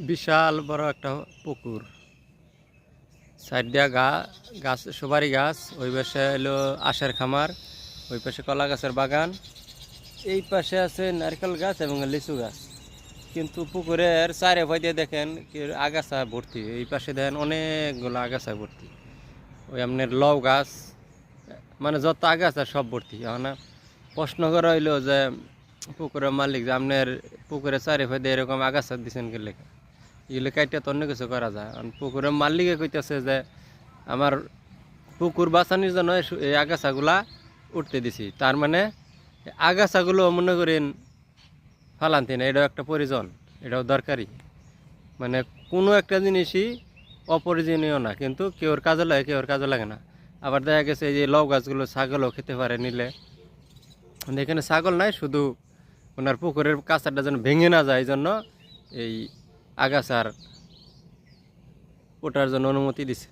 বিশাল বড় একটা পুকুর, সাইড দিয়া গাছ, সুপারি গাছ, ওই পাশে হলো আশের খামার, ওই পাশে কলা গাছের বাগান, এই পাশে আছে নারকেল গাছ এবং লিচু গাছ। কিন্তু পুকুরের চারে দিয়ে দেখেন কি আগাছা ভর্তি, এই পাশে দেখেন অনেকগুলো আগাছা ভর্তি, ওই আপনার লাউ গাছ, মানে যত আগাছা সব ভর্তি। মানে প্রশ্ন করা হইলো যে পুকুরের মালিক যে আপনার পুকুরের চারে দিয়ে এরকম আগাছা দিচ্ছেন গেলে, এগুলো কাইটে তো অন্য কিছু করা যায়। কারণ পুকুরের মালিকে কইতেছে যে আমার পুকুর বাঁচানোর জন্য এই আগাছাগুলা উঠতে দিছি, তার মানে আগাছাগুলো মনে করেন ফালান্তি না, এটাও একটা প্রয়োজন, এটাও দরকারি। মানে কোনো একটা জিনিসই অপ্রয়োজনীয় না, কিন্তু কেউর কাজে লাগে কেউর কাজে লাগে না। আবার দেখা গেছে এই যে লাউ গাছগুলো ছাগলও খেতে পারে নিলে, এখানে ছাগল নাই, শুধু ওনার পুকুরের কাছারটা যেন ভেঙে না যায় এই জন্য এই আগাছার ওঠার জন্য অনুমতি দিছে।